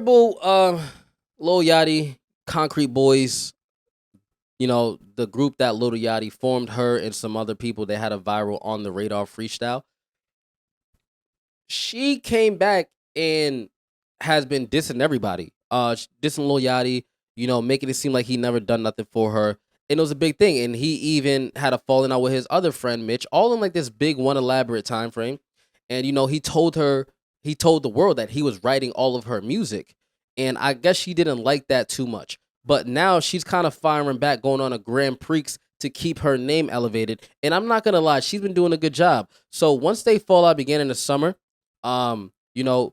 Karrahbooo, Lil Yachty, Concrete Boys, the group that Lil Yachty formed, her and some other people, they had a viral On the Radar freestyle. She came back and has been dissing everybody. Dissing Lil Yachty, making it seem like he never done nothing for her. And it was a big thing. And he even had a falling out with his other friend, Mitch, all in like this big one elaborate time frame. And he told the world that he was writing all of her music. And I guess she didn't like that too much. But now she's kind of firing back, going on a Grand Prix to keep her name elevated. And I'm not gonna lie, she's been doing a good job. So once they fall out began in the summer, um, you know,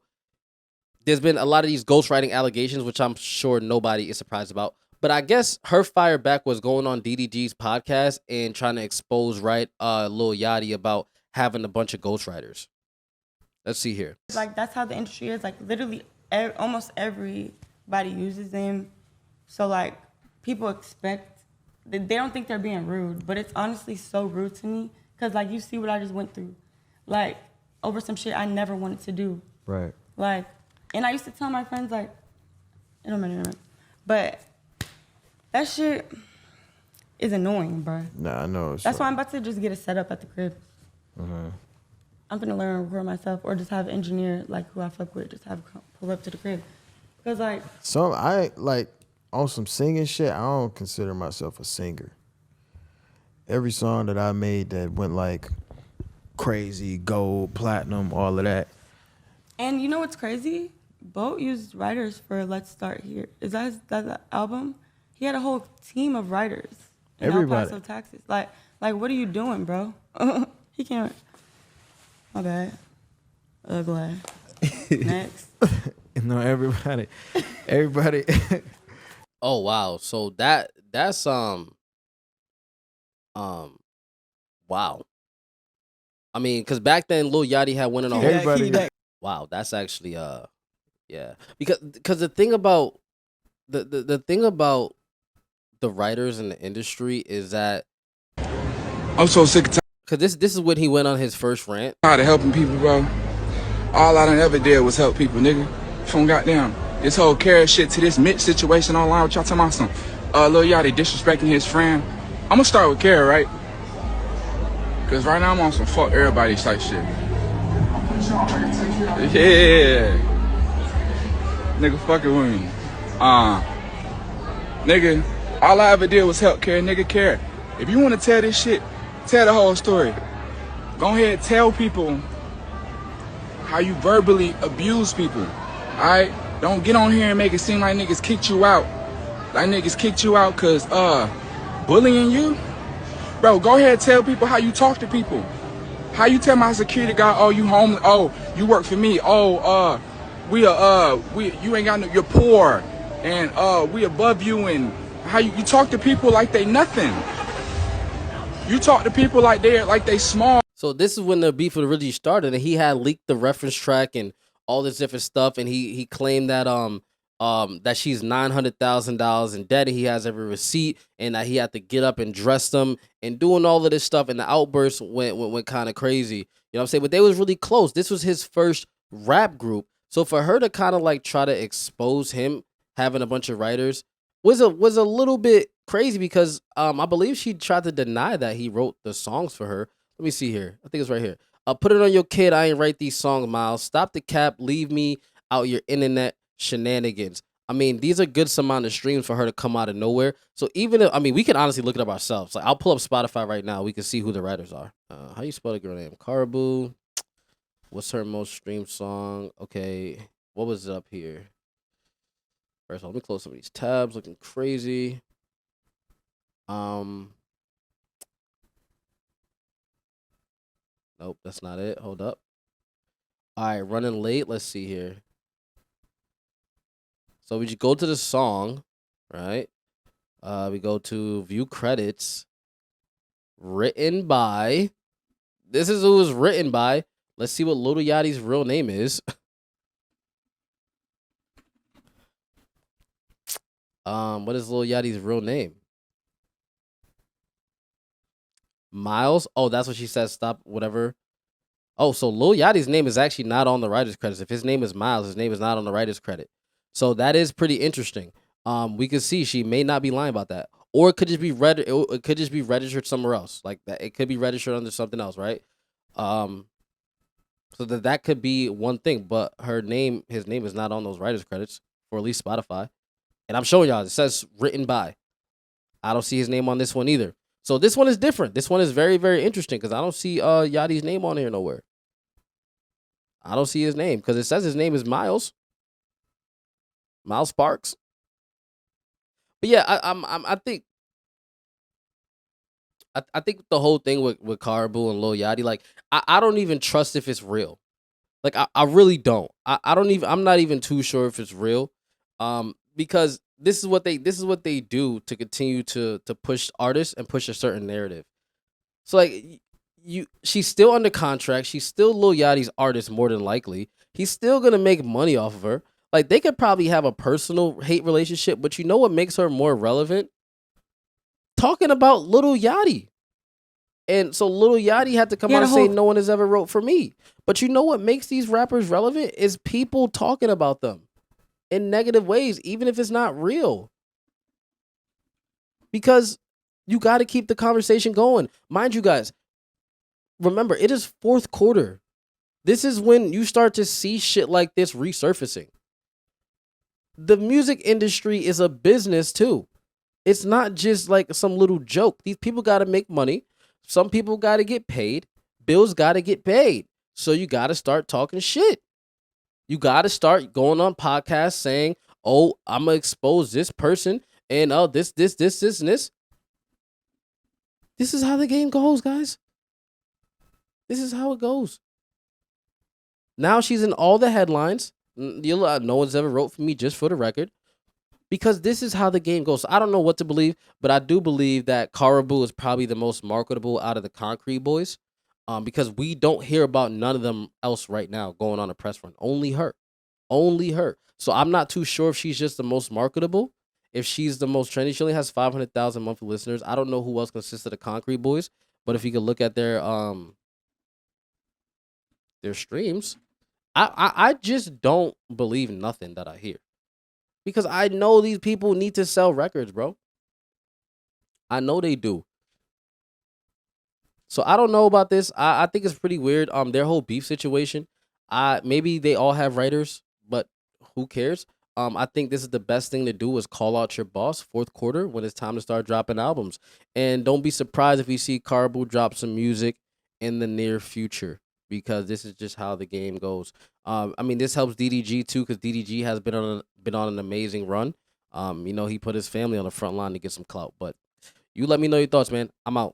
there's been a lot of these ghostwriting allegations, which I'm sure nobody is surprised about. But I guess her fire back was going on DDG's podcast and trying to expose Lil Yachty about having a bunch of ghostwriters. Let's see here. Like, that's how the industry is. Like, literally, almost everybody uses them. So, like, people expect, they don't think they're being rude, but it's honestly so rude to me. Because, like, you see what I just went through. Like, over some shit I never wanted to do. Right. Like, and I used to tell my friends, like, it don't matter. But that shit is annoying, bro. Nah, I know. That's why I'm about to just get it set up at the crib. Mm-hmm. I'm gonna learn and record myself, or just have an engineer like who I fuck with, just have pull up to the crib. Cause like I like on some singing shit. I don't consider myself a singer. Every song that I made that went like crazy, gold, platinum, all of that. And you know what's crazy? Boat used writers for Let's Start Here. Is that album? He had a whole team of writers in Everybody. El Paso, Texas. Like what are you doing, bro? He can't. My bad. Ugly. Next. No, everybody. Oh wow. So that's wow. I mean, because back then Lil Yachty had went in a whole Everybody. wow, that's actually yeah. Because the thing about the thing about the writers in the industry is that I'm so sick and because this is when he went on his first rant. tired of helping people, bro. All I done ever did was help people, nigga. From goddamn this whole carrot shit to this Mitch situation online, what y'all talking about some Lil Yachty disrespecting his friend. I'm gonna start with Carrot, right? Cause right now I'm on some fuck everybody type shit. Yeah. Nigga fucking with me. Nigga, all I ever did was help Carrot, nigga Carrot. If you wanna tell this shit, tell the whole story. Go ahead, tell people how you verbally abuse people. Alright? Don't get on here and make it seem like niggas kicked you out. Like niggas kicked you out cause bullying you. Bro, go ahead, tell people how you talk to people. How you tell my security guard, oh, you homeless, oh, you work for me, oh, you ain't got no, you're poor, and we above you, and how you talk to people like they nothing. You talk to people like they small. So this is when the beef really started, and he had leaked the reference track and all this different stuff, and he claimed that that she's $900,000 in debt, and he has every receipt, and that he had to get up and dress them and doing all of this stuff, and the outburst went kind of crazy. You know what I'm saying? But they was really close. This was his first rap group, so for her to kind of like try to expose him having a bunch of writers was a little bit crazy because I believe she tried to deny that he wrote the songs for her. Let me see here. I think it's right here. Put it on your kid. I ain't write these songs, Miles. Stop the cap. Leave me out your internet shenanigans. I mean, these are good amount of streams for her to come out of nowhere. So even if, I mean, we can honestly look it up ourselves. Like, I'll pull up Spotify right now. We can see who the writers are. How you spell the girl name? Karrahbooo. What's her most streamed song? Okay. What was up here? First of all, let me close some of these tabs. Looking crazy. Nope, that's not it. Hold up. All right, running late. Let's see here. So we just go to the song, right? We go to view credits. Written by. This is who it was written by. Let's see what Lil Yachty's real name is. What is Lil Yachty's real name? Miles. Oh, that's what she says. Stop. Whatever. Oh, so Lil Yachty's name is actually not on the writer's credits. If his name is Miles, his name is not on the writer's credit. So that is pretty interesting. We can see she may not be lying about that, or it could just be it could just be registered somewhere else. Like that, it could be registered under something else, right? Um, so that could be one thing. But his name is not on those writers credits for at least Spotify. And I'm showing y'all. It says written by. I don't see his name on this one either. So this one is different. This one is very, very interesting because I don't see Yachty's name on here nowhere. I don't see his name because it says his name is Miles Sparks. But yeah, I think the whole thing with Karrahbooo and Lil Yachty, like I don't even trust if it's real. Like I really don't. I don't even. I'm not even too sure if it's real. Because this is what they do to continue to push artists and push a certain narrative. So like she's still under contract. She's still Lil Yachty's artist more than likely. He's still gonna make money off of her. Like they could probably have a personal hate relationship, but you know what makes her more relevant? Talking about Lil Yachty. And so Lil Yachty had to come out and say no one has ever wrote for me. But you know what makes these rappers relevant is people talking about them in negative ways, even if it's not real. Because you got to keep the conversation going. Mind you guys, remember, it is fourth quarter. This is when you start to see shit like this resurfacing. The music industry is a business too. It's not just like some little joke. These people got to make money. Some people got to get paid. Bills got to get paid. So you got to start talking shit. You got to start going on podcasts saying, oh, I'm going to expose this person and this, and this. This is how the game goes, guys. This is how it goes. Now she's in all the headlines. No one's ever wrote for me, just for the record. Because this is how the game goes. So I don't know what to believe, but I do believe that Karrahbooo is probably the most marketable out of the Concrete Boys. Because we don't hear about none of them else right now going on a press run. Only her. Only her. So I'm not too sure if she's just the most marketable. If she's the most trendy. She only has 500,000 monthly listeners. I don't know who else consists of the Concrete Boys. But if you could look at their streams, I just don't believe nothing that I hear. Because I know these people need to sell records, bro. I know they do. So I don't know about this. I think it's pretty weird. Their whole beef situation. Maybe they all have writers, but who cares? I think this is the best thing to do is call out your boss fourth quarter when it's time to start dropping albums. And don't be surprised if you see Karrahbooo drop some music in the near future because this is just how the game goes. I mean, this helps DDG too because DDG has been on an amazing run. He put his family on the front line to get some clout. But you let me know your thoughts, man. I'm out.